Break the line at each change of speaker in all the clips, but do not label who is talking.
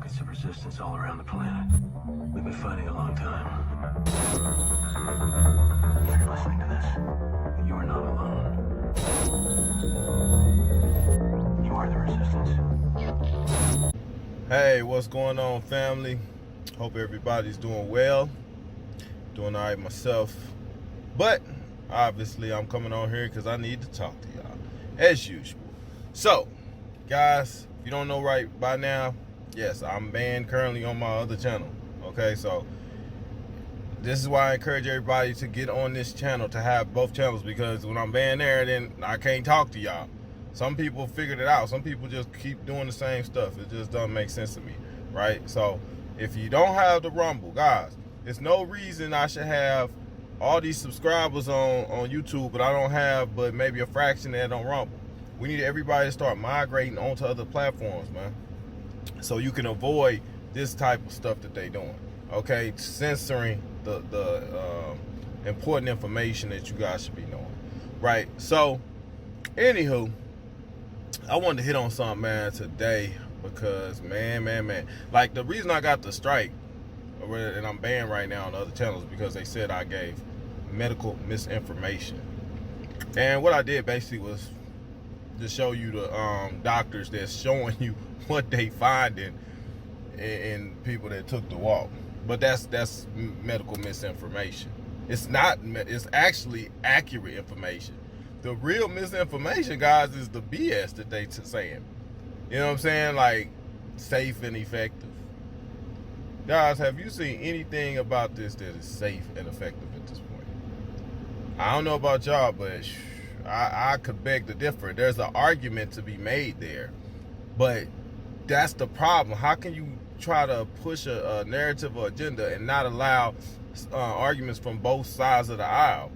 pockets of resistance all around the planet. We've been fighting a long time. If you're listening to this, you are not alone. You are the resistance.
Hey, what's going on, family? Hope everybody's doing well. Doing all right myself. But obviously I'm coming on here because I need to talk to y'all as usual. So guys, if you don't know right by now, yes, I'm banned currently on my other channel. Okay, so this is why I encourage everybody to get on this channel, to have both channels, because when I'm banned there, then I can't talk to y'all. Some people figured it out. Some people just keep doing the same stuff. It just doesn't make sense to me, right? So if you don't have the Rumble, guys, there's no reason I should have all these subscribers on YouTube, but I don't have but maybe a fraction that on Rumble. We need everybody to start migrating onto other platforms, man, so you can avoid this type of stuff that they doing. Okay, censoring the important information that you guys should be knowing, right? So anywho, I wanted to hit on something, man, today, because man, like, the reason I got the strike and I'm banned right now on the other channels because they said I gave medical misinformation. And what I did basically was to show you the doctors that's showing you what they finding in people that took the walk. But that's medical misinformation. It's not, it's actually accurate information. The real misinformation, guys, is the BS that they saying. You know what I'm saying? Like, safe and effective. Guys, have you seen anything about this that is safe and effective at this point? I don't know about y'all, but I could beg to differ. There's an argument to be made there. But that's the problem. How can you try to push a narrative or agenda and not allow arguments from both sides of the aisle?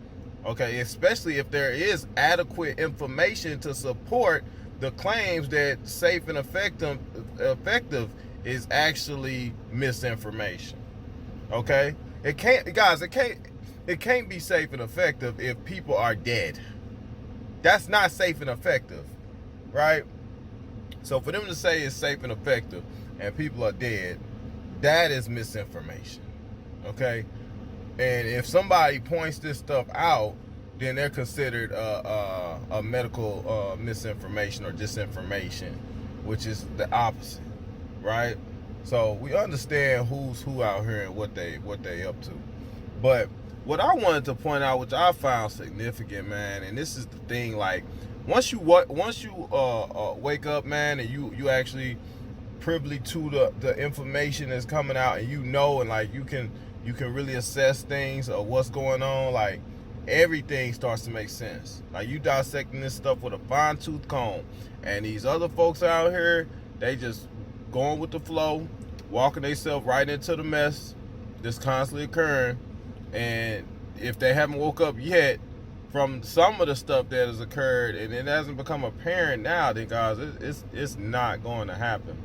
Okay, especially if there is adequate information to support the claims that safe and effective is actually misinformation. Okay, it can't, guys. It can't be safe and effective if people are dead. That's not safe and effective, right? So for them to say it's safe and effective and people are dead, that is misinformation. Okay. And if somebody points this stuff out, then they're considered a medical misinformation or disinformation, which is the opposite, right? So we understand who's who out here and what they up to. But what I wanted to point out, which I found significant, man, and this is the thing, like, once you wake up, man, and you actually privy to the information that's coming out, and and like you can really assess things or what's going on, like, everything starts to make sense. Like, you dissecting this stuff with a fine-tooth comb, and these other folks out here, they just going with the flow, walking themselves right into the mess that's constantly occurring. And if they haven't woke up yet from some of the stuff that has occurred and it hasn't become apparent now, then guys, it's not going to happen.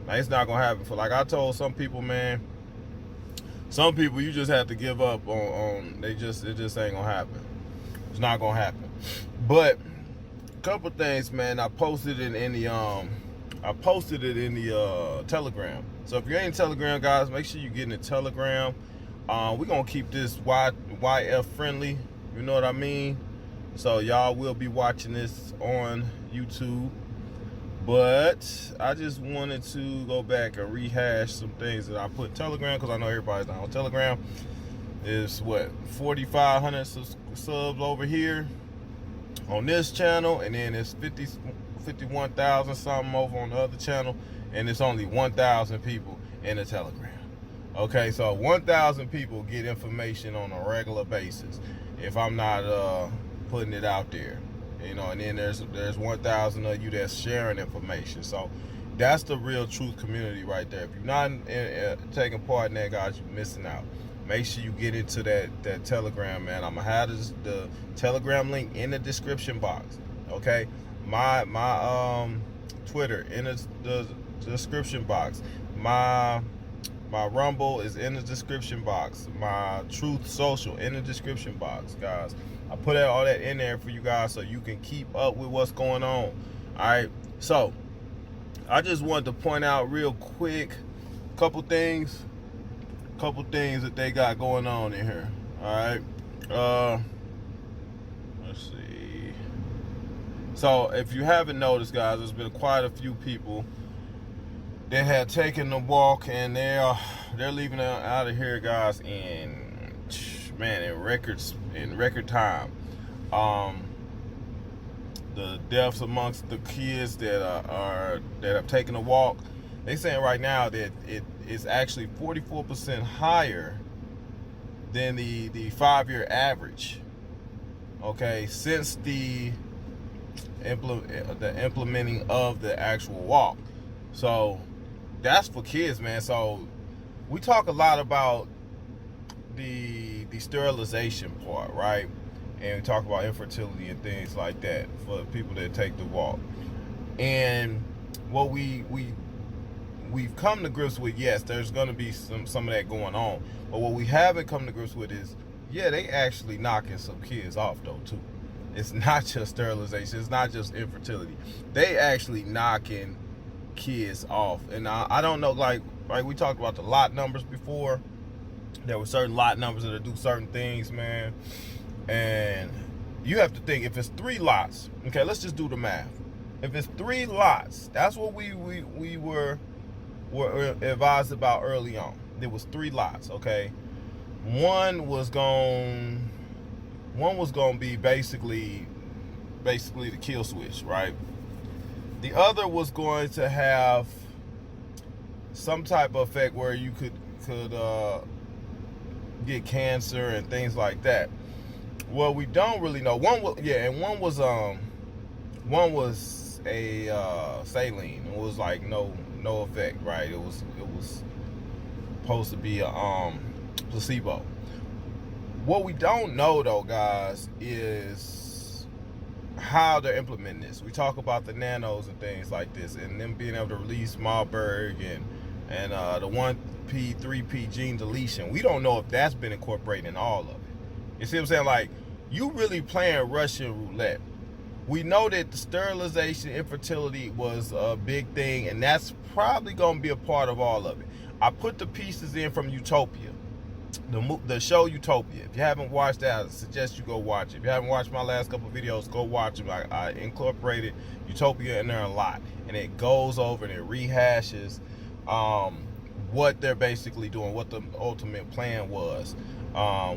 Like, it's not going to happen. For, like I told some people, man, some people you just have to give up on it just ain't gonna happen. It's not gonna happen. But a couple things, man, I posted it in the Telegram. So if you ain't in Telegram, guys, make sure you get in the Telegram. We're gonna keep this YF friendly, you know what I mean? So y'all will be watching this on YouTube. But I just wanted to go back and rehash some things that I put in Telegram, because I know everybody's not on Telegram. Is what, 4,500 subs over here on this channel, and then it's 51,000 something over on the other channel, and it's only 1,000 people in the Telegram. Okay, so 1,000 people get information on a regular basis if I'm not putting it out there. You know, and then there's 1,000 of you that's sharing information. So that's the real truth community right there. If you're not taking part in that, guys, you're missing out. Make sure you get into that Telegram, man. I'm gonna have the Telegram link in the description box. Okay, my Twitter in the description box. My Rumble is in the description box. My Truth Social in the description box, guys. I put all that in there for you guys so you can keep up with what's going on. All right. So I just wanted to point out real quick couple things that they got going on in here. All right. Let's see. So if you haven't noticed, guys, there's been quite a few people that had taken the walk, and they're leaving out of here, guys, in record time. The deaths amongst the kids that have taken a walk, they saying right now that it is actually 44% higher than the 5-year average. Okay, since the implementing of the actual walk. So that's for kids, man. So we talk a lot about the sterilization part, right? And we talk about infertility and things like that for people that take the walk. And what we've come to grips with, yes, there's going to be some of that going on. But what we haven't come to grips with is, yeah, they actually knocking some kids off though too. It's not just sterilization. It's not just infertility. They actually knocking kids off. And I don't know, like we talked about the lot numbers before. There were certain lot numbers that do certain things, man. And you have to think, if it's 3 lots, okay, let's just do the math. If it's 3 lots, that's what we were advised about early on. There was 3 lots, okay. One was going to be basically the kill switch, right? The other was going to have some type of effect where you could get cancer and things like that. Well, we don't really know. One was a saline. It was like no effect, right? It was supposed to be a placebo. What we don't know though, guys, is how they're implementing this. We talk about the nanos and things like this, and them being able to release Marburg and the 1P, 3P gene deletion. We don't know if that's been incorporated in all of it. You see what I'm saying? Like, you really playing Russian roulette. We know that the sterilization, infertility was a big thing, and that's probably going to be a part of all of it. I put the pieces in from Utopia, the show Utopia. If you haven't watched that, I suggest you go watch it. If you haven't watched my last couple videos, go watch them. I incorporated Utopia in there a lot, and it goes over and it rehashes what they're basically doing, what the ultimate plan was.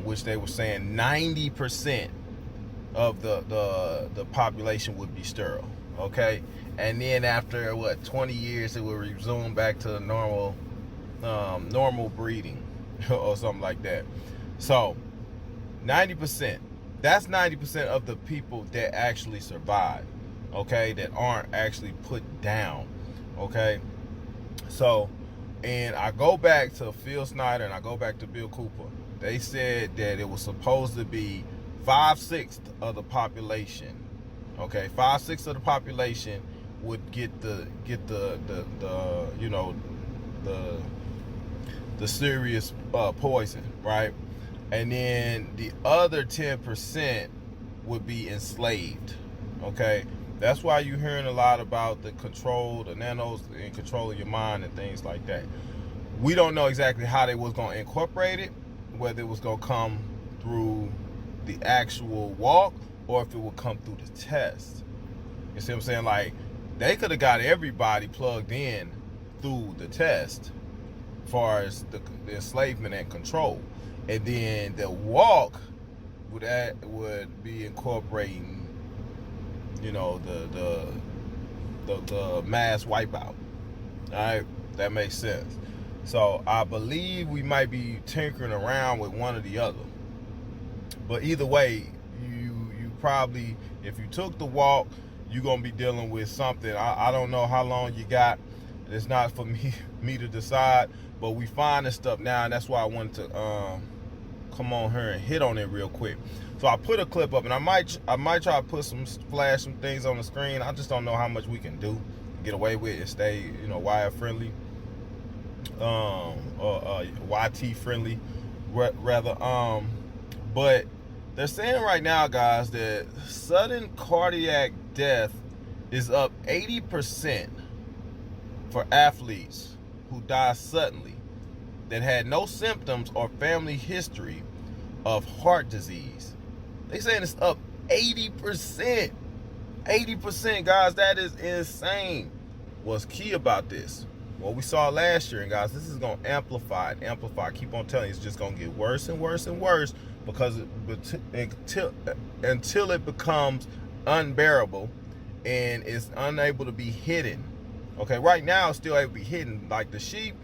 Which they were saying 90% of the population would be sterile, okay? And then after 20 years, it would resume back to normal breeding or something like that. So 90%, that's 90% of the people that actually survive, okay, that aren't actually put down, okay? So, and I go back to Phil Snyder and I go back to Bill Cooper. They said that it was supposed to be 5/6 of the population. Okay, 5/6 of the population would get the serious poison, right? And then the other 10% would be enslaved. Okay, that's why you're hearing a lot about the nanos in control of your mind and things like that. We don't know exactly how they was going to incorporate it, whether it was going to come through the actual walk or if it would come through the test. You see what I'm saying? Like, they could have got everybody plugged in through the test as far as the enslavement and control. And then the walk would be incorporating, the mass wipeout. All right? That makes sense. So I believe we might be tinkering around with one or the other. But either way, you probably, if you took the walk, you're going to be dealing with something. I don't know how long you got. It's not for me to decide. But we finding stuff now, and that's why I wanted to come on here and hit on it real quick. So I put a clip up, and I might try to flash some things on the screen. I just don't know how much we can do, get away with, and stay, wire friendly. Or YT friendly rather. But they're saying right now, guys, that sudden cardiac death is up 80% for athletes who died suddenly that had no symptoms or family history of heart disease. They saying it's up 80%. 80%, guys. That is insane. What's key about this? What we saw last year, and guys, this is going to amplify. Keep on telling you, it's just going to get worse and worse and worse because until it becomes unbearable and it's unable to be hidden. Okay, right now it's still able to be hidden. Like the sheep,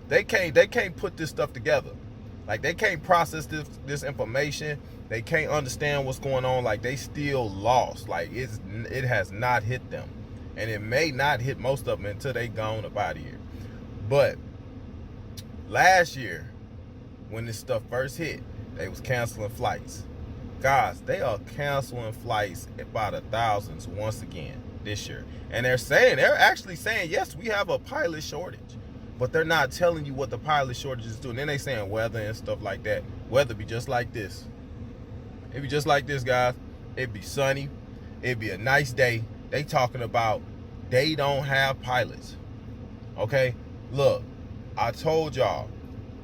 they can't put this stuff together. Like they can't process this information. They can't understand what's going on. Like they still lost. Like it has not hit them, and it may not hit most of them until they gone up out of here. But last year, when this stuff first hit, they was canceling flights. Guys, they are canceling flights by the thousands once again this year, and they're actually saying yes, we have a pilot shortage. But they're not telling you what the pilot shortage is doing. Then they saying weather and stuff like that. Weather be just like this. It'd be just like this, guys. It'd be sunny. It'd be a nice day. They talking about they don't have pilots. Okay? Look, I told y'all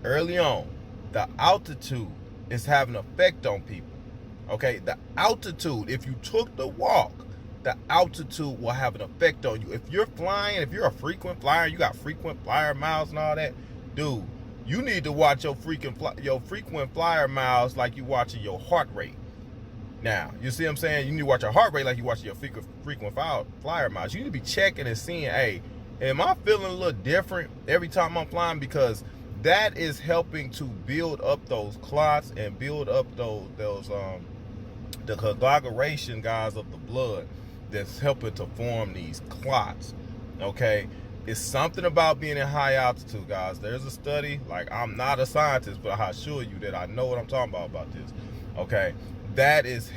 early on, the altitude is having an effect on people. Okay? The altitude, if you took the walk, the altitude will have an effect on you. If you're flying, if you're a frequent flyer, you got frequent flyer miles and all that, dude, you need to watch your frequent flyer miles like you watching your heart rate. Now, you see what I'm saying? You need to watch your heart rate like you watching your frequent flyer miles. You need to be checking and seeing, hey, am I feeling a little different every time I'm flying? Because that is helping to build up those clots and build up the coagulation, guys, of the blood that's helping to form these clots. Okay, it's something about being in high altitude, guys. There's a study, like I'm not a scientist, but I assure you that I know what I'm talking about this. Okay, that is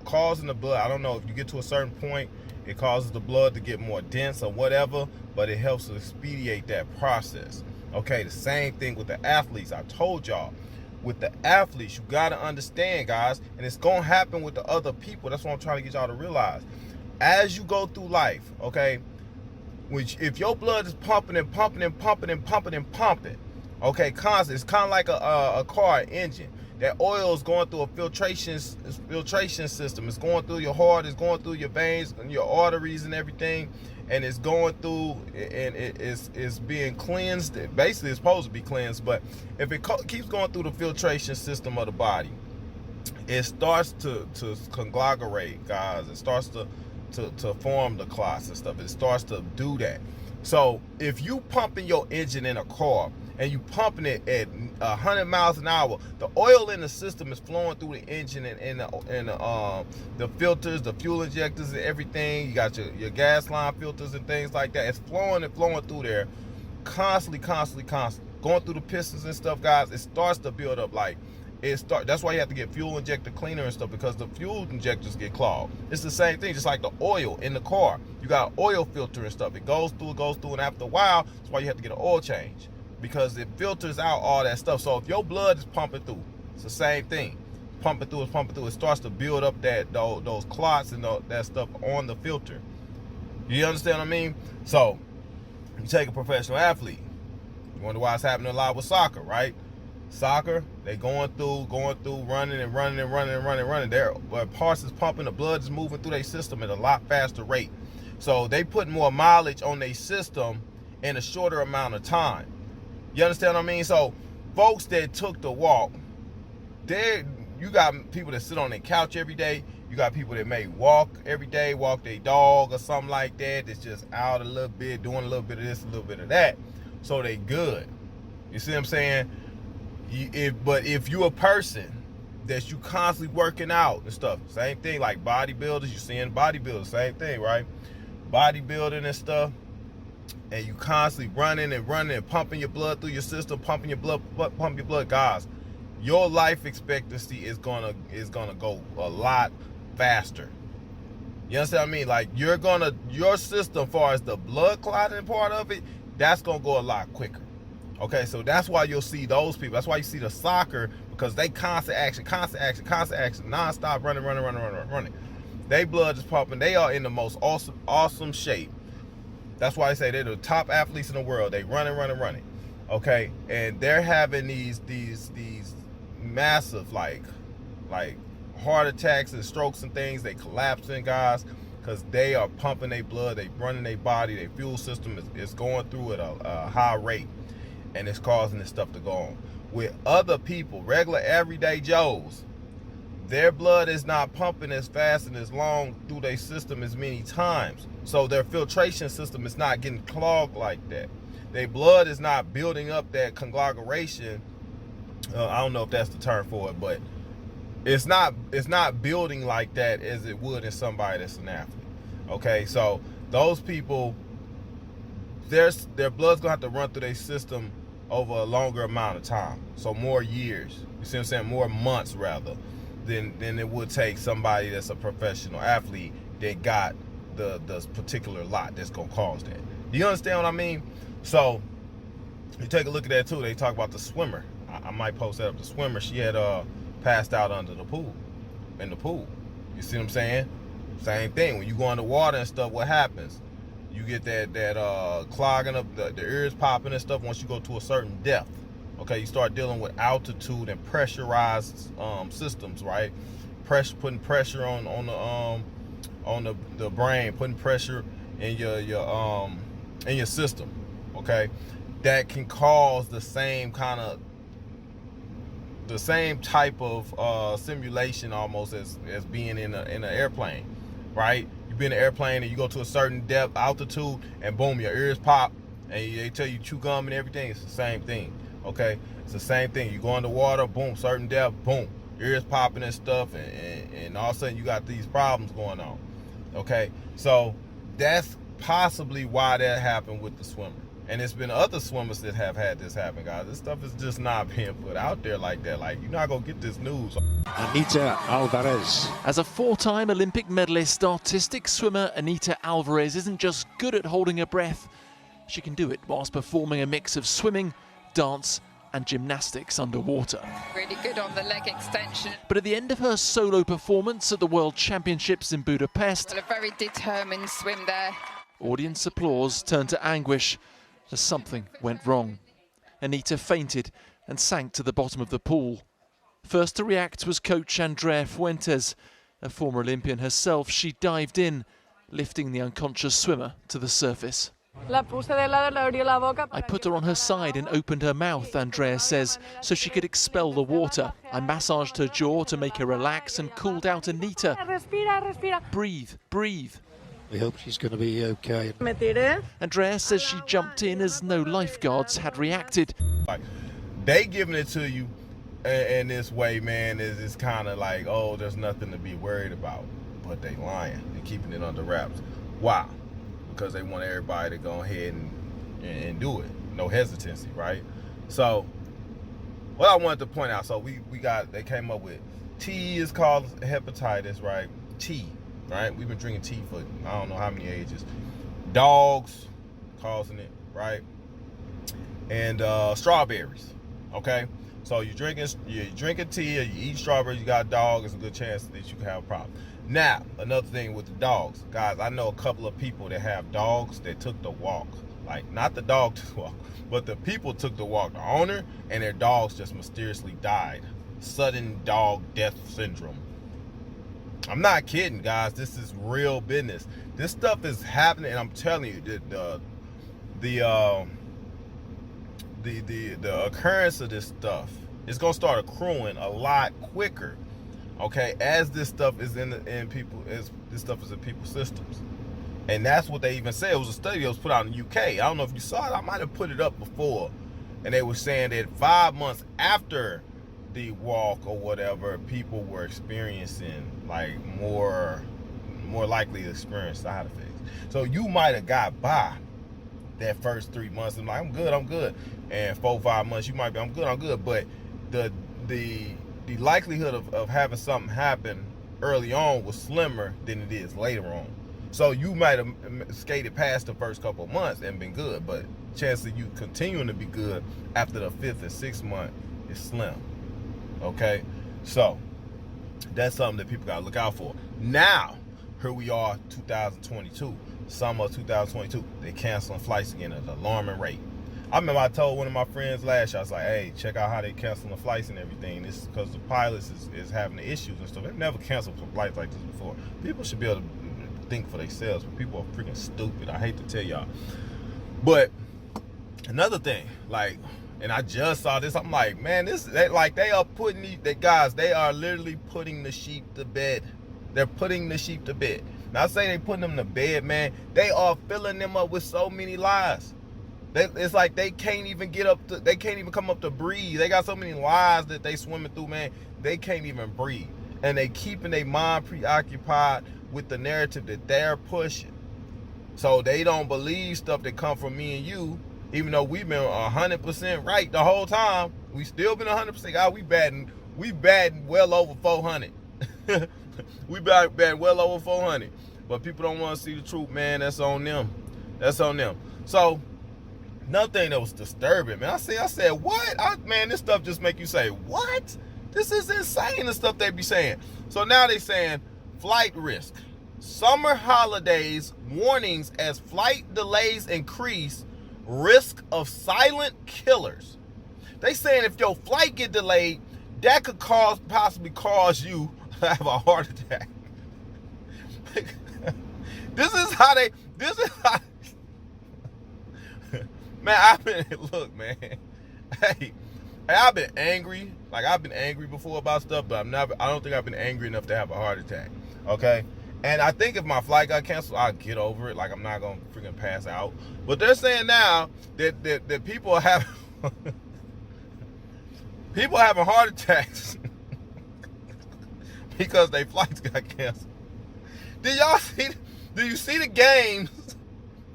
causing the blood. I don't know if you get to a certain point, it causes the blood to get more dense or whatever, but it helps to expedite that process. Okay, the same thing with the athletes. I told y'all, with the athletes, you got to understand, guys, and it's going to happen with the other people. That's what I'm trying to get y'all to realize. As you go through life, okay, if your blood is pumping and pumping and pumping and pumping and pumping, okay, constant, it's kind of like a car engine. That oil is going through a filtration system. It's going through your heart, it's going through your veins and your arteries and everything, and it's going through, and it's being cleansed. Basically, it's supposed to be cleansed, but if it keeps going through the filtration system of the body, it starts to conglomerate, guys. It starts to form the clots and stuff. It starts to do that. So if you pumping your engine in a car and you pumping it at 100 miles an hour, the oil in the system is flowing through the engine and the filters, the fuel injectors and everything. You got your gas line filters and things like that. It's flowing through there constantly, going through the pistons and stuff, guys. It starts to build up. Like that's why you have to get fuel injector cleaner and stuff, because the fuel injectors get clogged. It's the same thing, just like the oil in the car. You got an oil filter and stuff. It goes through, and after a while, that's why you have to get an oil change, because it filters out all that stuff. So if your blood is pumping through, it's the same thing. Pumping through, it starts to build up those clots and that stuff on the filter. You understand what I mean? So you take a professional athlete. You wonder why it's happening a lot with soccer, right? Soccer, they going through, running. Their parts is pumping, the blood is moving through their system at a lot faster rate. So they put more mileage on their system in a shorter amount of time. You understand what I mean? So folks that took the walk, you got people that sit on their couch every day. You got people that may walk every day, walk their dog or something like that. That's just out a little bit, doing a little bit of this, a little bit of that. So they good. You see what I'm saying? But if you a person that you constantly working out and stuff, same thing, like bodybuilders, you seeing bodybuilders, same thing, right? Bodybuilding and stuff, and you constantly running and pumping your blood through your system, pumping your blood, guys, your life expectancy is gonna go a lot faster. You understand what I mean? Like your system, as far as the blood clotting part of it, that's gonna go a lot quicker. Okay, so that's why you'll see those people. That's why you see the soccer, because they constant action, non-stop running. They blood is pumping. They are in the most awesome shape. That's why I say they're the top athletes in the world. They running. Okay, and they're having these massive like heart attacks and strokes and things. They collapsing, guys, because they are pumping their blood, they running their body, their fuel system is going through at a high rate, and it's causing this stuff to go on. With other people, regular everyday Joes, their blood is not pumping as fast and as long through their system as many times. So their filtration system is not getting clogged like that. Their blood is not building up that conglomeration. I don't know if that's the term for it, but it's not building like that as it would in somebody that's an athlete. Okay, so those people, their blood's gonna have to run through their system over a longer amount of time. So more years. You see what I'm saying? More months rather than it would take somebody that's a professional athlete that got the particular lot that's gonna cause that. Do you understand what I mean? So you take a look at that too. They talk about the swimmer. I might post that up. The swimmer, she had passed out under the pool, in the pool. You see what I'm saying? Same thing. When you go underwater and stuff, what happens? You get that clogging up, the ears popping and stuff once you go to a certain depth. Okay, you start dealing with altitude and pressurized systems, right? Putting pressure on the brain, putting pressure in your system. Okay, that can cause the same type of simulation almost as being in an airplane, right? You be in an airplane and you go to a certain depth, altitude, and boom, your ears pop, and they tell you chew gum and everything. It's the same thing, okay? It's the same thing. You go underwater, boom, certain depth, boom, ears popping and stuff, and all of a sudden you got these problems going on, okay? So that's possibly why that happened with the swimmer. And it's been other swimmers that have had this happen, guys. This stuff is just not being put out there like that. Like, you're not going to get this news.
Anita Alvarez.
As a four-time Olympic medalist, artistic swimmer Anita Alvarez isn't just good at holding her breath. She can do it whilst performing a mix of swimming, dance and gymnastics underwater.
Really good on the leg extension.
But at the end of her solo performance at the World Championships in Budapest,
Well, a very determined swim there.
audience applause turned to anguish as something went wrong. Anita fainted and sank to the bottom of the pool. First to react was coach Andrea Fuentes. A former Olympian herself, she dived in, lifting the unconscious swimmer to the surface.
I
put her on her side and opened her mouth, Andrea says, so she could expel the water. I massaged her jaw to make her relax and cooled out Anita. Breathe, breathe.
We hope she's going to be okay.
Andrea says she jumped in as no lifeguards had reacted.
Like, they giving it to you in this way, man, is kind of like, oh, there's nothing to be worried about. But they lying and keeping it under wraps. Why? Because they want everybody to go ahead and do it. No hesitancy, right? So what I wanted to point out, so they came up with T is called hepatitis, right? T. Right, we've been drinking tea for I don't know how many ages. Dogs causing it, right? And strawberries. Okay, so you're drinking tea or you eat strawberries, you got a dog, it's a good chance that you can have a problem. Now, another thing with the dogs, guys, I know a couple of people that have dogs that took the walk. Like, not the dog took the walk, but the people took the walk, the owner, and their dogs just mysteriously died. Sudden dog death syndrome. I'm not kidding, guys. This is real business. This stuff is happening, and I'm telling you, the occurrence of this stuff is gonna start accruing a lot quicker. Okay, as this stuff is this stuff is in people's systems, and that's what they even said. It was a study that was put out in the UK. I don't know if you saw it. I might have put it up before, and they were saying that 5 months after the walk or whatever, people were experiencing like more likely to experience side effects. So you might have got by that first 3 months and like, I'm good, and 4-5 months you might be, I'm good, but the likelihood of having something happen early on was slimmer than it is later on. So you might have skated past the first couple of months and been good, but chance of you continuing to be good after the 5th and 6th month is slim. Okay, so that's something that people gotta look out for. Now, here we are, 2022. summer of 2022. They canceling flights again at an alarming rate. I remember I told one of my friends last year, I was like, hey, check out how they canceling the flights and everything. This is because the pilots is having the issues and stuff. They've never canceled flights like this before. People should be able to think for themselves, but people are freaking stupid. I hate to tell y'all. But another thing, like, and I just saw this, I'm like, man, they are putting they are literally putting the sheep to bed. They're putting the sheep to bed. Now, I say they putting them to bed, man. They are filling them up with so many lies. It's like they can't even they can't even come up to breathe. They got so many lies that they swimming through, man. They can't even breathe. And they keeping their mind preoccupied with the narrative that they're pushing. So they don't believe stuff that come from me and you, even though we've been 100% right the whole time. We still been 100%. God, we batting well over 400. we batting well over 400. But people don't want to see the truth, man. That's on them. That's on them. So another thing that was disturbing, man, I said, what? Man, this stuff just make you say, what? This is insane, the stuff they be saying. So now they saying flight risk. Summer holidays, warnings as flight delays increase, risk of silent killers. They saying if your flight get delayed, that could possibly cause you to have a heart attack. This is how man, look, man. Hey, I've been angry. Like, I've been angry before about stuff, but I don't think I've been angry enough to have a heart attack. Okay? And I think if my flight got canceled, I'll get over it. Like, I'm not going to freaking pass out. But they're saying now that people are having people having heart attacks because their flights got canceled. Do you see the games?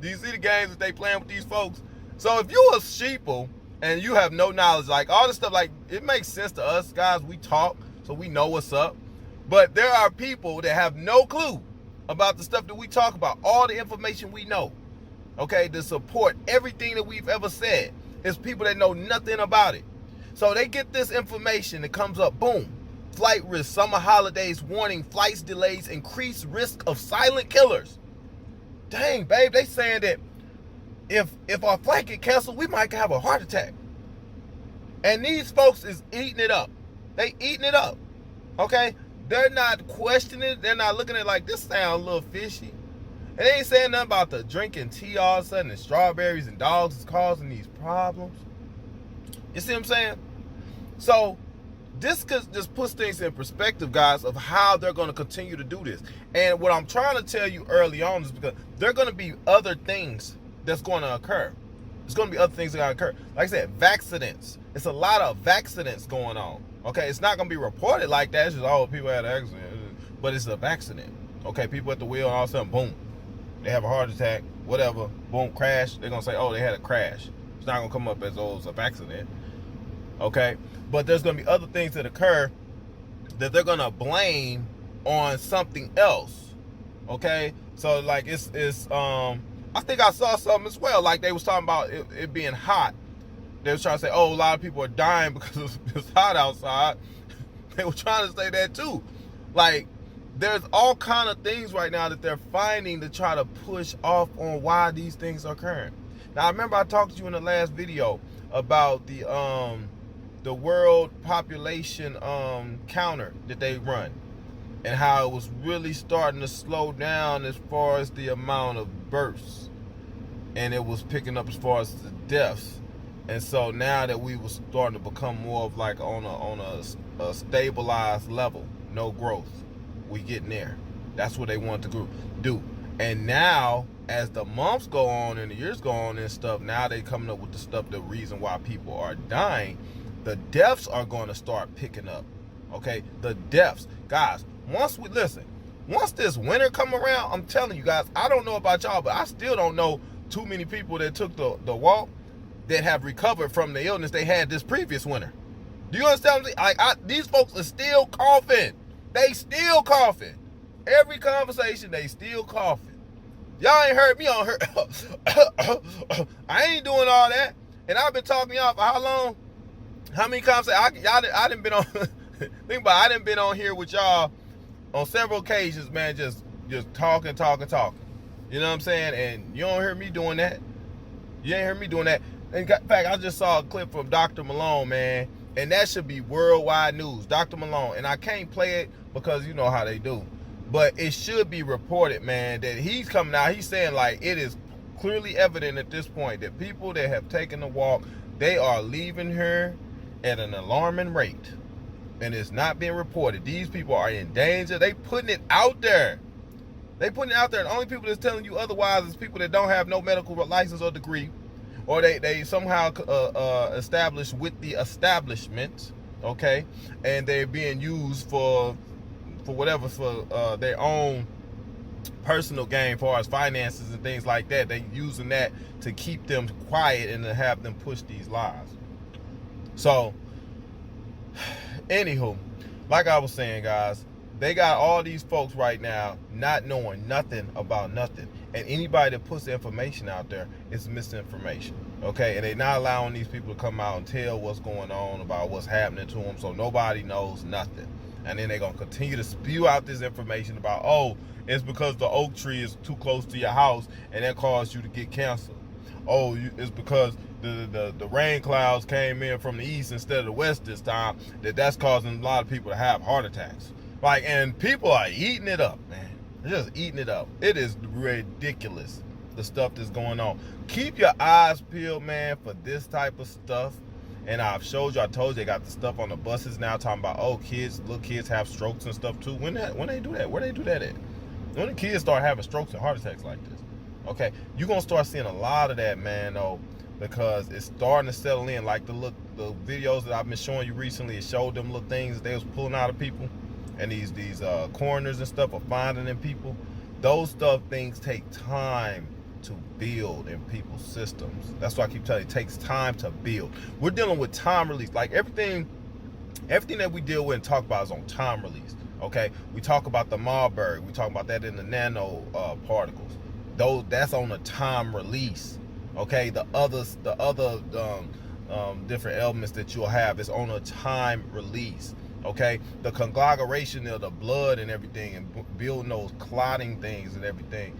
Do you see the games that they playing with these folks? So if you a sheeple and you have no knowledge, like all this stuff, like it makes sense to us guys. We talk, so we know what's up. But there are people that have no clue about the stuff that we talk about, all the information we know, okay, to support everything that we've ever said. It's people that know nothing about it. So they get this information that comes up, boom, flight risk, summer holidays, warning, flights delays, increased risk of silent killers. Dang, babe, they saying that if our flight get canceled, we might have a heart attack. And these folks is eating it up. They eating it up, okay? They're not questioning it. They're not looking at it like, this sounds a little fishy. And they ain't saying nothing about the drinking tea all of a sudden and strawberries and dogs is causing these problems. You see what I'm saying? So this just puts things in perspective, guys, of how they're going to continue to do this. And what I'm trying to tell you early on is because there are going to be other things that's going to occur. There's going to be other things that are going to occur. Like I said, vaccinates. It's a lot of vaccinates going on. Okay, it's not going to be reported like that. It's just, oh, people had an accident. But it's a vaccinate. Okay, people at the wheel and all of a sudden, boom, they have a heart attack, whatever, boom, crash. They're going to say, oh, they had a crash. It's not going to come up as, oh, it's a accident. Okay, but there's going to be other things that occur that they're going to blame on something else. Okay, so like it's I think I saw something as well. Like they was talking about it being hot. They was trying to say, oh, a lot of people are dying because it's hot outside. They were trying to say that too. Like, there's all kind of things right now that they're finding to try to push off on why these things are occurring. Now, I remember I talked to you in the last video about the world population counter that they run and how it was really starting to slow down as far as the amount of births, and it was picking up as far as the deaths. And so now that we were starting to become more of like on a stabilized level, no growth, we getting there. That's what they want to do. And now as the months go on and the years go on and stuff, now they coming up with the stuff, the reason why people are dying. The deaths are going to start picking up. Okay, the deaths, guys. Once this winter come around, I'm telling you guys, I don't know about y'all, but I still don't know too many people that took the walk that have recovered from the illness they had this previous winter. Do you understand what I'm saying? These folks are still coughing. They still coughing. Every conversation, they still coughing. Y'all ain't heard me on her. I ain't doing all that. And I've been talking to y'all for how long? How many conversations? I done been on. Think about it, I done been on here with y'all on several occasions, man. Just talking. You know what I'm saying? And you don't hear me doing that. You ain't hear me doing that. In fact, I just saw a clip from Dr. Malone, man, and that should be worldwide news. Dr. Malone, and I can't play it because you know how they do, but it should be reported, man, that he's coming out. He's saying, like, it is clearly evident at this point that people that have taken the walk, they are leaving her at an alarming rate, and it's not being reported. These people are in danger. They putting it out there. They putting it out there, and the only people that's telling you otherwise is people that don't have no medical license or degree, or they somehow established with the establishment, okay, and they're being used for whatever, for their own personal gain, as far as finances and things like that. They using that to keep them quiet and to have them push these lies. So, anywho, like I was saying, guys, they got all these folks right now not knowing nothing about nothing. And anybody that puts the information out there is misinformation, okay? And they're not allowing these people to come out and tell what's going on about what's happening to them, so nobody knows nothing. And then they're going to continue to spew out this information about, oh, it's because the oak tree is too close to your house and that caused you to get cancer. Oh, it's because the rain clouds came in from the east instead of the west this time, that's causing a lot of people to have heart attacks. Like, and people are eating it up, man. They're just eating it up. It is ridiculous, the stuff that's going on. Keep your eyes peeled, man, for this type of stuff. And I've showed you, I told you, they got the stuff on the buses now talking about, oh, little kids have strokes and stuff too. When they do that? Where they do that at? When the kids start having strokes and heart attacks like this, okay, you're going to start seeing a lot of that, man, though, because it's starting to settle in. Like the videos that I've been showing you recently, it showed them little things that they was pulling out of people. And these coroners and stuff are finding in people. Those things take time to build in people's systems. That's why I keep telling you, it takes time to build. We're dealing with time release. Like everything that we deal with and talk about is on time release. Okay, we talk about the Marburg. We talk about that in the nano particles. That's on a time release. Okay, the other different elements that you'll have is on a time release. Okay, the conglomeration of the blood and everything, and building those clotting things and everything,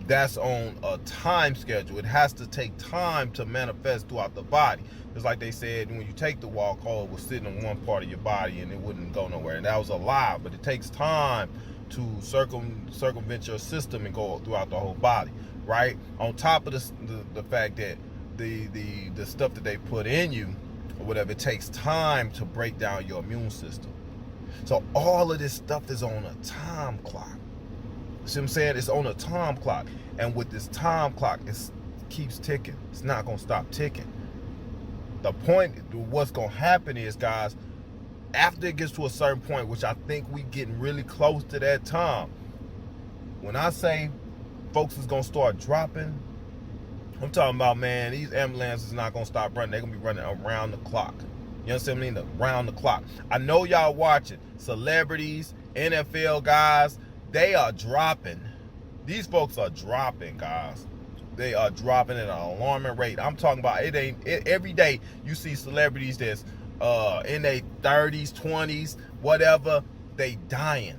that's on a time schedule. It has to take time to manifest throughout the body. Just like they said, when you take the walk, oh, it was sitting in one part of your body and it wouldn't go nowhere. And that was a lie, but it takes time to circumvent your system and go throughout the whole body, right? On top of the fact that the stuff that they put in you, or whatever, it takes time to break down your immune system. So all of this stuff is on a time clock. See what I'm saying? It's on a time clock. And with this time clock, it keeps ticking. It's not going to stop ticking. The point, what's going to happen is, guys, after it gets to a certain point, which I think we getting really close to that time, when I say folks is going to start dropping, I'm talking about, man, these ambulances are not going to stop running. They're going to be running around the clock. You understand what I mean? Around the clock. I know y'all watching. Celebrities, NFL guys, they are dropping. These folks are dropping, guys. They are dropping at an alarming rate. I'm talking about every day you see celebrities that's in their 30s, 20s, whatever, they dying.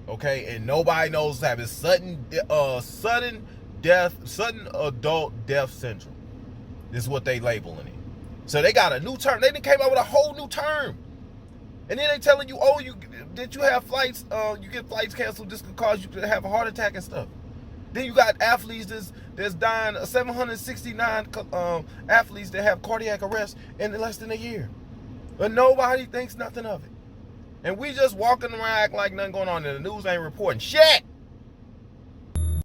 Okay? And nobody knows what's happening. Sudden adult death syndrome is what they labeling it. So they got a new term. They came up with a whole new term. And then they telling you, oh, you have flights, you get flights canceled, this could cause you to have a heart attack and stuff. Then you got athletes that's dying, 769 athletes that have cardiac arrest in less than a year. But nobody thinks nothing of it. And we just walking around acting like nothing going on, and the news ain't reporting shit.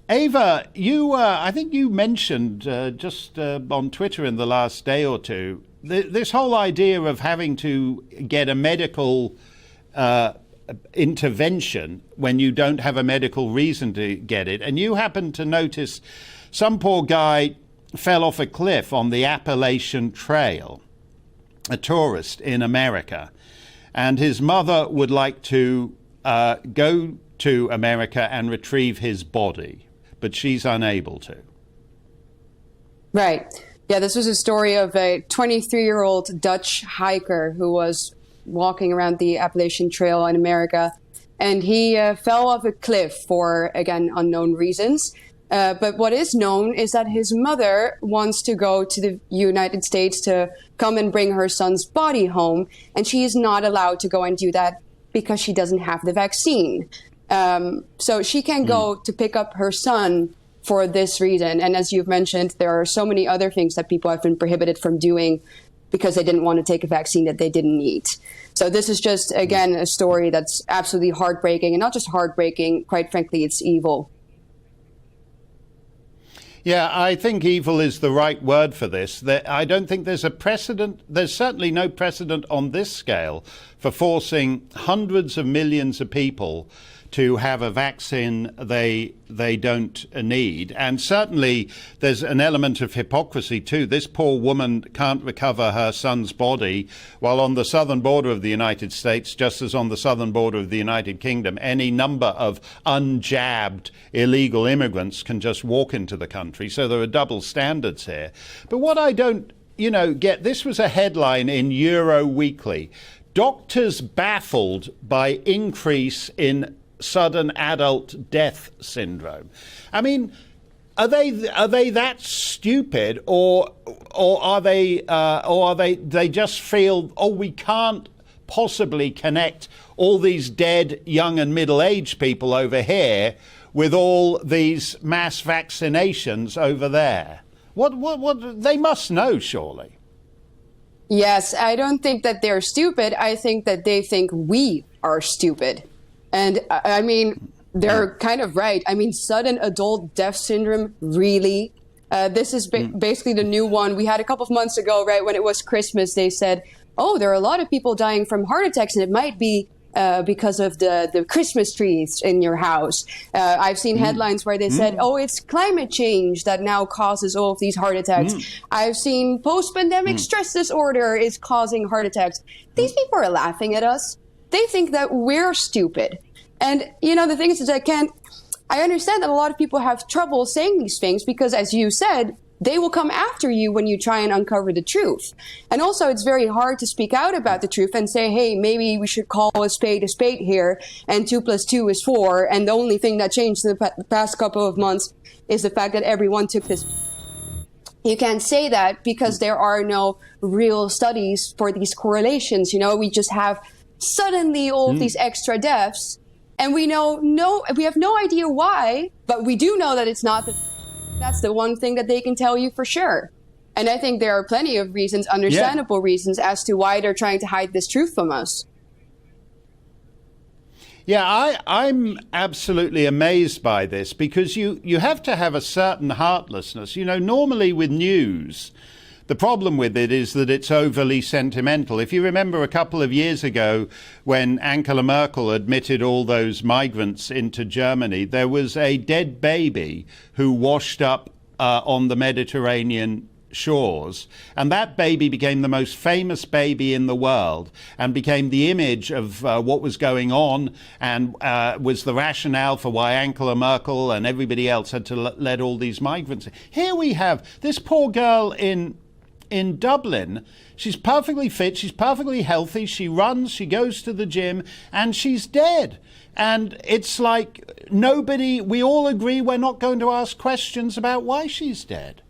Ava, I think you mentioned just on Twitter in the last day or two, this whole idea of having to get a medical intervention when you don't have a medical reason to get it. And you happened to notice some poor guy fell off a cliff on the Appalachian Trail, a tourist in America. And his mother would like to go to America and retrieve his body, but she's unable to.
Right. Yeah, this was a story of a 23-year-old Dutch hiker who was walking around the Appalachian Trail in America, and he fell off a cliff for, again, unknown reasons. But what is known is that his mother wants to go to the United States to come and bring her son's body home, and she is not allowed to go and do that because she doesn't have the vaccine. So she can go to pick up her son for this reason. And as you've mentioned, there are so many other things that people have been prohibited from doing because they didn't want to take a vaccine that they didn't need. So this is just, again, a story that's absolutely heartbreaking, and not just heartbreaking, quite frankly, it's evil.
Yeah, I think evil is the right word for this. I don't think there's a precedent. There's certainly no precedent on this scale for forcing hundreds of millions of people to have a vaccine they don't need. And certainly there's an element of hypocrisy too. This poor woman can't recover her son's body, while on the southern border of the United States, just as on the southern border of the United Kingdom, any number of unjabbed illegal immigrants can just walk into the country. So there are double standards here. But what I don't, get, this was a headline in Euro Weekly. Doctors baffled by increase in sudden adult death syndrome. I mean, are they that stupid, or are they just feel, oh, we can't possibly connect all these dead young and middle-aged people over here with all these mass vaccinations over there? What they must know, surely.
Yes, I don't think that they're stupid. I think that they think we are stupid. And I mean, they're kind of right. I mean, sudden adult death syndrome, really? This is basically the new one. We had a couple of months ago, right, when it was Christmas, they said, oh, there are a lot of people dying from heart attacks, and it might be because of the Christmas trees in your house. I've seen headlines where they said, oh, it's climate change that now causes all of these heart attacks. I've seen post-pandemic stress disorder is causing heart attacks. These people are laughing at us. They think that we're stupid. And, the thing is that I understand that a lot of people have trouble saying these things because, as you said, they will come after you when you try and uncover the truth. And also, it's very hard to speak out about the truth and say, hey, maybe we should call a spade here, and 2 + 2 is 4. And the only thing that changed in the past couple of months is the fact that everyone took this. You can't say that because there are no real studies for these correlations. We just have suddenly all of these extra deaths, and we have no idea why, but we do know that it's not that's the one thing that they can tell you for sure. And I think there are plenty of reasons, understandable reasons, as to why they're trying to hide this truth from us.
Yeah, I'm absolutely amazed by this, because you have to have a certain heartlessness. Normally with news, the problem with it is that it's overly sentimental. If you remember a couple of years ago when Angela Merkel admitted all those migrants into Germany, there was a dead baby who washed up on the Mediterranean shores, and that baby became the most famous baby in the world and became the image of what was going on, and was the rationale for why Angela Merkel and everybody else had to let all these migrants in. Here we have this poor girl in Dublin. She's perfectly fit, she's perfectly healthy, she runs, she goes to the gym, and she's dead. And it's like we all agree we're not going to ask questions about why she's dead.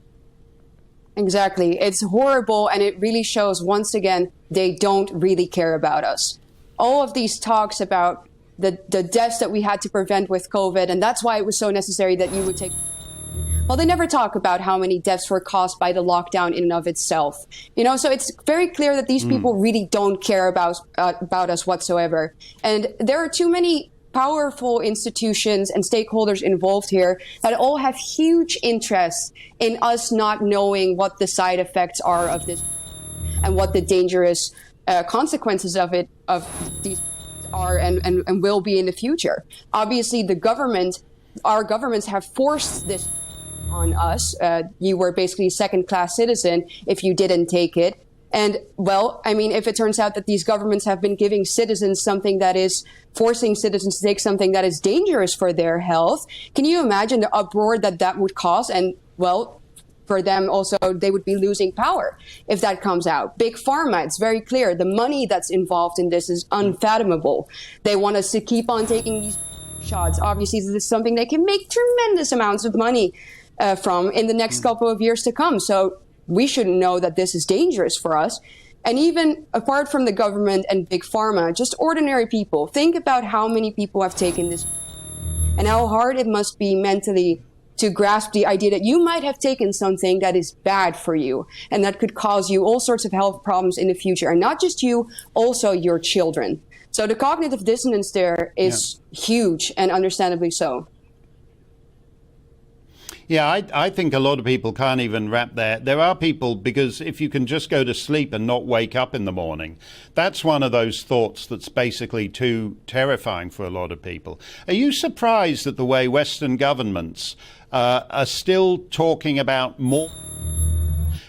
Exactly. It's horrible, and it really shows, once again, they don't really care about us. All of these talks about the deaths that we had to prevent with COVID, and that's why it was so necessary that you would take... Well, they never talk about how many deaths were caused by the lockdown in and of itself. So it's very clear that these people really don't care about us whatsoever. And there are too many powerful institutions and stakeholders involved here that all have huge interests in us not knowing what the side effects are of this and what the dangerous consequences of these are and will be in the future. Obviously, our governments have forced this on us. You were basically a second-class citizen if you didn't take it. And, well, I mean, if it turns out that these governments have been giving citizens something that is forcing citizens to take something that is dangerous for their health, can you imagine the uproar that would cause? And, well, for them also, they would be losing power if that comes out. Big Pharma, it's very clear. The money that's involved in this is unfathomable. They want us to keep on taking these shots. Obviously, this is something they can make tremendous amounts of money from in the next couple of years to come. So we should know that this is dangerous for us. And even apart from the government and big pharma, just ordinary people, think about how many people have taken this and how hard it must be mentally to grasp the idea that you might have taken something that is bad for you and that could cause you all sorts of health problems in the future. And not just you, also your children. So the cognitive dissonance there is huge, and understandably so.
Yeah, I think a lot of people can't even wrap there are people, because if you can just go to sleep and not wake up in the morning, that's one of those thoughts that's basically too terrifying for a lot of people. Are you surprised at the way Western governments are still talking about more?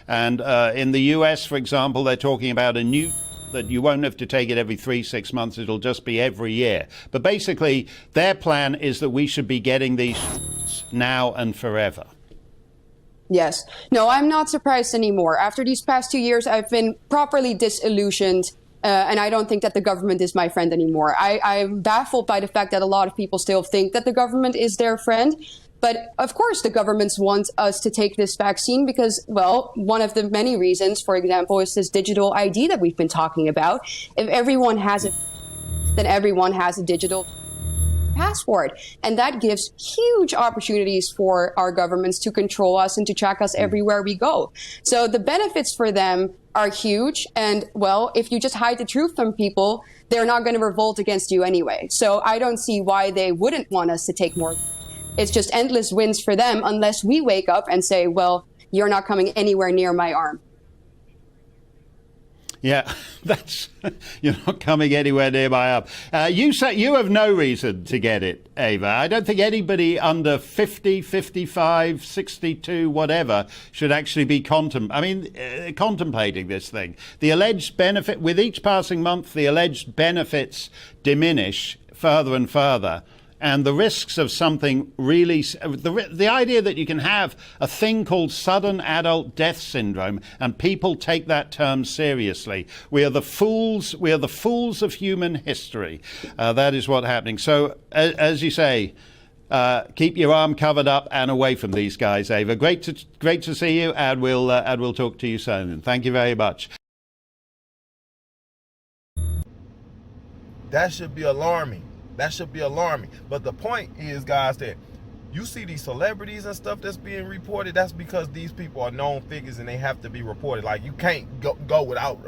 And in the US, for example, they're talking about a new that you won't have to take it every 3-6 months, it'll just be every year. But basically, their plan is that we should be getting these now and forever.
Yes. No, I'm not surprised anymore. After these past 2 years, I've been properly disillusioned, and I don't think that the government is my friend anymore. I'm baffled by the fact that a lot of people still think that the government is their friend. But of course, the governments want us to take this vaccine because, well, one of the many reasons, for example, is this digital ID that we've been talking about. If everyone has it, then everyone has a digital passport. And that gives huge opportunities for our governments to control us and to track us everywhere we go. So the benefits for them are huge. And, well, if you just hide the truth from people, they're not going to revolt against you anyway. So I don't see why they wouldn't want us to take more. It's just endless wins for them unless we wake up and say, well, you're not coming anywhere near my arm.
Yeah, you're not coming anywhere near my arm. You say you have no reason to get it, Ava. I don't think anybody under 50, 55, 62, whatever, should actually be contemplating this thing. The alleged benefit, with each passing month, the alleged benefits diminish further and further. And the risks of something really, the idea that you can have a thing called sudden adult death syndrome and people take that term seriously. We are the fools of human history. That is what's happening. So, as you say, keep your arm covered up and away from these guys, Ava. Great to see you, and we'll talk to you soon. Thank you very much.
That should be alarming. That should be alarming. But the point is, guys, that you see these celebrities and stuff that's being reported, that's because these people are known figures and they have to be reported. Like, you can't go without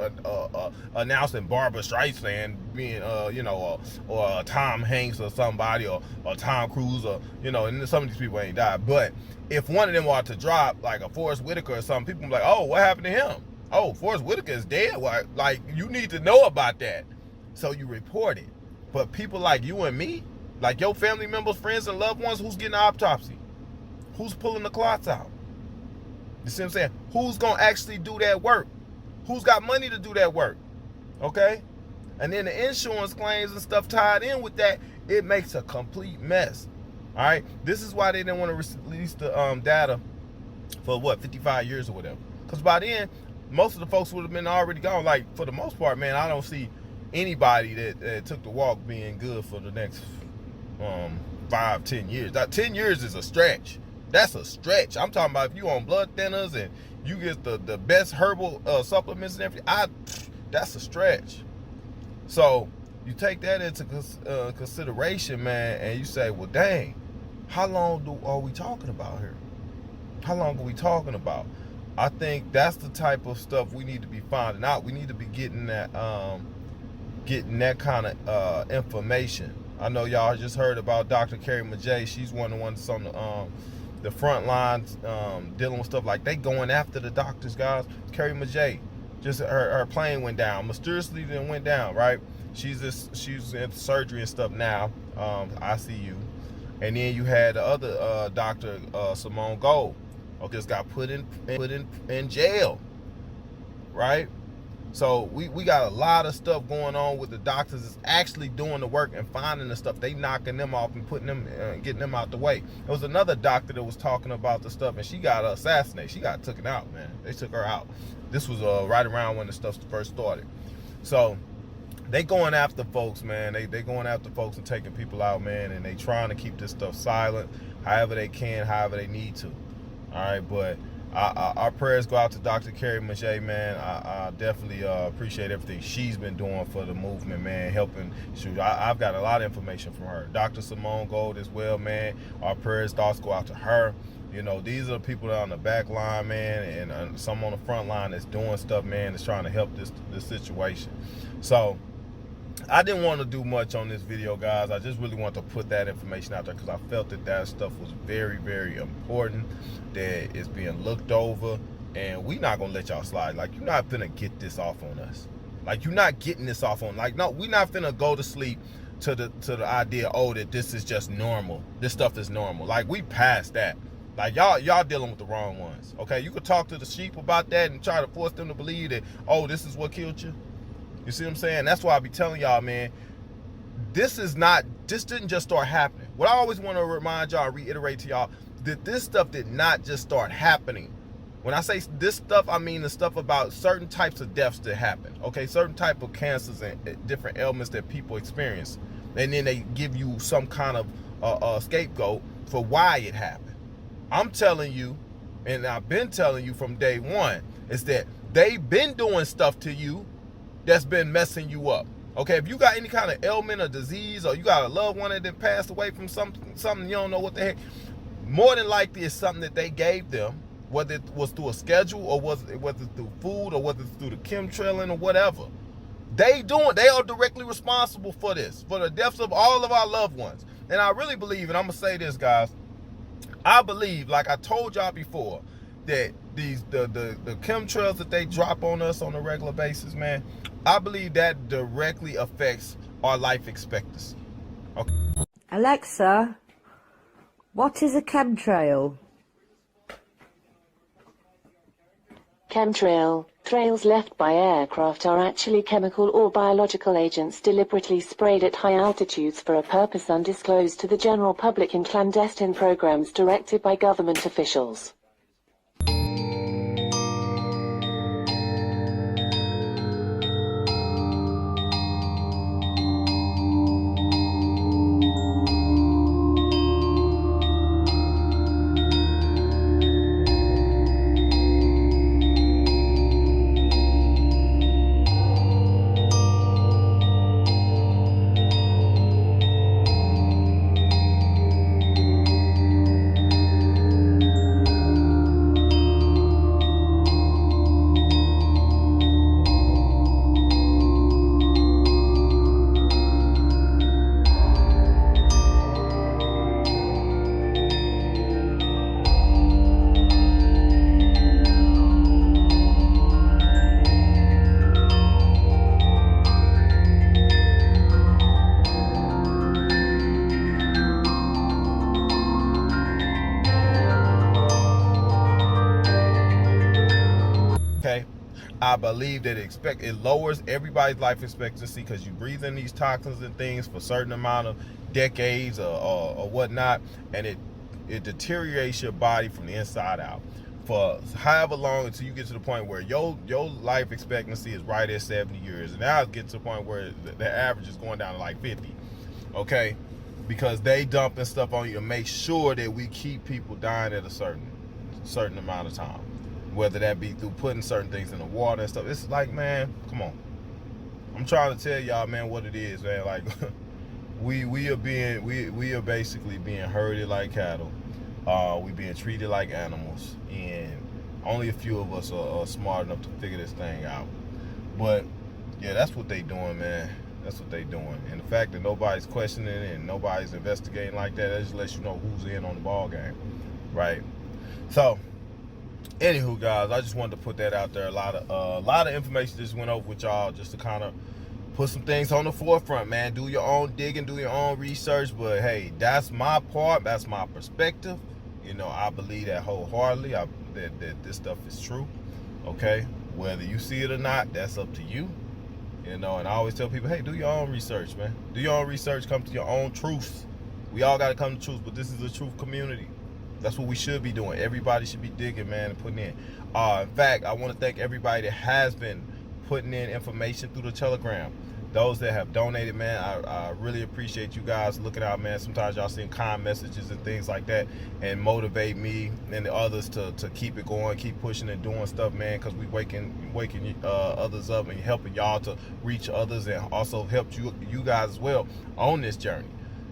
announcing Barbara Streisand being, or Tom Hanks or somebody, or Tom Cruise, or, and some of these people ain't died. But if one of them are to drop, like a Forrest Whitaker or something, people be like, oh, what happened to him? Oh, Forrest Whitaker is dead? Well, like, you need to know about that. So you report it. But people like you and me, like your family members, friends, and loved ones, who's getting an autopsy? Who's pulling the clots out? You see what I'm saying? Who's going to actually do that work? Who's got money to do that work? Okay? And then the insurance claims and stuff tied in with that, it makes a complete mess. All right? This is why they didn't want to release the data for, 55 years or whatever. Because by then, most of the folks would have been already gone. Like, for the most part, man, I don't see anybody that took the walk being good for the next 5-10 years. Now, 10 years is a stretch. That's a stretch. I'm talking about if you on blood thinners and you get the best herbal supplements and everything. That's a stretch. So you take that into consideration, man, and you say, well, dang, how long are we talking about here? How long are we talking about? I think that's the type of stuff we need to be finding out. We need to be getting that kind of information. I know y'all just heard about Dr. Carrie Majay. She's one of the ones on the front lines dealing with stuff like they going after the doctors, guys. Carrie Majay, just her plane went down. Mysteriously then went down, right? She's in surgery and stuff now, ICU. And then you had the other doctor, Simone Gold, just got put in jail, right? So we got a lot of stuff going on with the doctors that's actually doing the work and finding the stuff. They knocking them off and putting them, getting them out the way. There was another doctor that was talking about the stuff, and she got assassinated. She got taken out, man. They took her out. This was right around when the stuff first started. So they going after folks, man. They going after folks and taking people out, man, and they trying to keep this stuff silent however they can, however they need to. All right, but our prayers go out to Dr. Carrie Mache, man. I definitely appreciate everything she's been doing for the movement, man, helping. Shoot, I've got a lot of information from her. Dr. Simone Gold as well, man. Our prayers, thoughts go out to her. You know, these are people that are on the back line, man, and some on the front line that's doing stuff, man, that's trying to help this situation. So I didn't want to do much on this video, guys. I just really want to put that information out there because I felt that stuff was very, very important, that it's being looked over, and we not going to let y'all slide. Like, you're not finna get this off on us. Like, you're not getting this off on, like, no, we're not finna go to sleep to the idea, oh, that this is just normal. This stuff is normal. Like, we past that. Like, y'all dealing with the wrong ones, okay? You could talk to the sheep about that and try to force them to believe that, oh, this is what killed you. You see what I'm saying? That's why I be telling y'all, man, this didn't just start happening. What I always want to remind y'all, reiterate to y'all, that this stuff did not just start happening. When I say this stuff, I mean the stuff about certain types of deaths that happen, okay? Certain type of cancers and different ailments that people experience. And then they give you some kind of scapegoat for why it happened. I'm telling you, and I've been telling you from day one, is that they've been doing stuff to you that's been messing you up. Okay, if you got any kind of ailment or disease, or you got a loved one that passed away from something you don't know what the heck, more than likely it's something that they gave them, whether it was through a schedule or whether it's through food or whether it's through the chemtrailing or whatever. They are directly responsible for this, for the deaths of all of our loved ones. And I really believe, and I'm gonna say this, guys, I believe, like I told y'all before, that the chemtrails that they drop on us on a regular basis, man, I believe that directly affects our life expectancy. Okay.
Alexa, what is a chemtrail?
Chemtrail. Trails left by aircraft are actually chemical or biological agents deliberately sprayed at high altitudes for a purpose undisclosed to the general public in clandestine programs directed by government officials.
I believe that it lowers everybody's life expectancy because you breathe in these toxins and things for a certain amount of decades or whatnot, and it deteriorates your body from the inside out for however long until you get to the point where your life expectancy is right at 70 years. And now it gets to the point where the average is going down to like 50, okay? Because they dumping stuff on you to make sure that we keep people dying at a certain amount of time. Whether that be through putting certain things in the water and stuff. It's like, man, come on. I'm trying to tell y'all, man, what it is, man. Like, we are basically being herded like cattle. We being treated like animals, and only a few of us are smart enough to figure this thing out. But yeah, that's what they doing, man. That's what they doing. And the fact that nobody's questioning it and nobody's investigating like that just lets you know who's in on the ball game, right? So, anywho, guys, I just wanted to put that out there. A lot of information just went over with y'all just to kind of put some things on the forefront, man. Do your own digging, do your own research. But hey, that's my part. That's my perspective. You know, I believe that wholeheartedly. That this stuff is true. Okay, whether you see it or not, that's up to you. You know, and I always tell people, hey, do your own research, man. Do your own research. Come to your own truths. We all got to come to truth, but this is a truth community. That's what we should be doing. Everybody should be digging, man, and putting in. In fact, I want to thank everybody that has been putting in information through the Telegram. those that have donated, man, I really appreciate you guys looking out, man. Sometimes y'all send kind messages and things like that and motivate me and the others to keep it going, keep pushing and doing stuff, man, because we waking others up and helping y'all to reach others and also help you guys as well on this journey.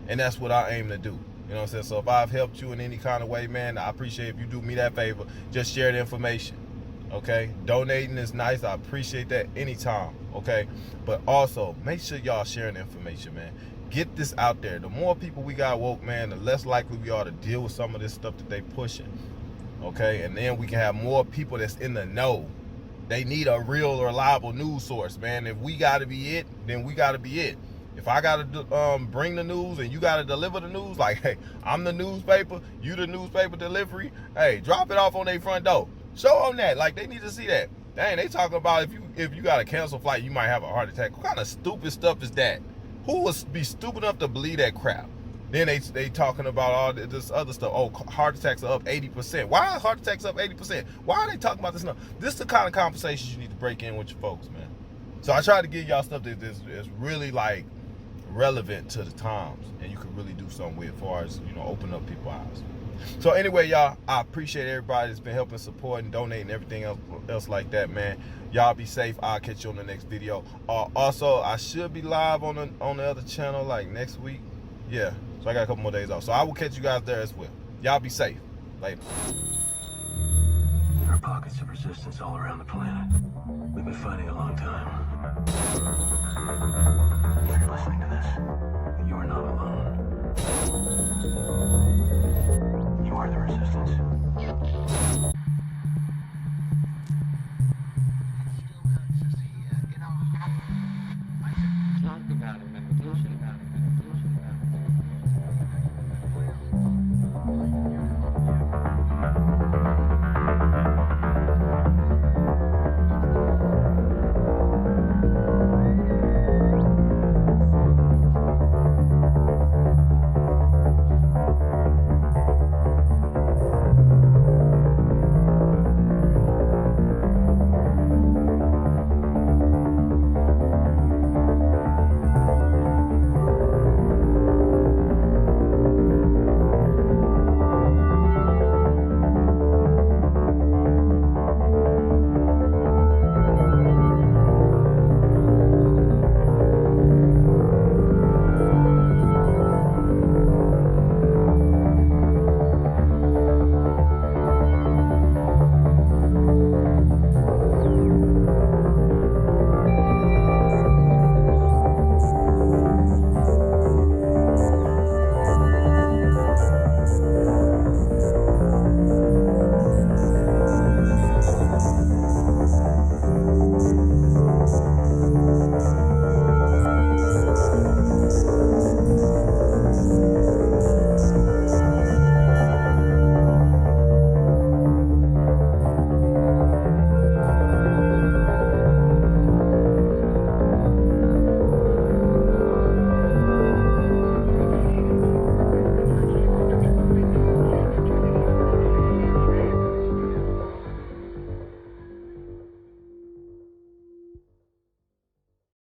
And that's what I aim to do. You know what I'm saying? So if I've helped you in any kind of way, man, I appreciate if you do me that favor. Just share the information. Okay, donating is nice. I appreciate that anytime. Okay, but also make sure y'all sharing the information, man. Get this out there. The more people we got woke, man, the less likely we are to deal with some of this stuff that they pushing. Okay, and then we can have more people that's in the know. They need a real, reliable news source, man. If we got to be it, then we got to be it. If I got to bring the news and you got to deliver the news, like, hey, I'm the newspaper, you the newspaper delivery, hey, drop it off on their front door. Show them that. Like, they need to see that. Dang, they talking about if you got to cancel flight, you might have a heart attack. What kind of stupid stuff is that? Who would be stupid enough to believe that crap? Then they talking about all this other stuff. Oh, heart attacks are up 80%. Why are heart attacks up 80%? Why are they talking about this stuff? This is the kind of conversations you need to break in with your folks, man. So I try to give y'all stuff that is really, like, relevant to the times, and you can really do something with as far as, you know, open up people's eyes. So anyway, y'all, I appreciate everybody that's been helping, support, and donating, everything else like that, man. Y'all be safe. I'll catch you on the next video. Also, I should be live on the other channel like next week. Yeah, so I got a couple more days off. So I will catch you guys there as well. Y'all be safe. Later.
There are pockets of resistance all around the planet. We've been fighting a long time. If you're listening to this, you are not alone. You are the resistance.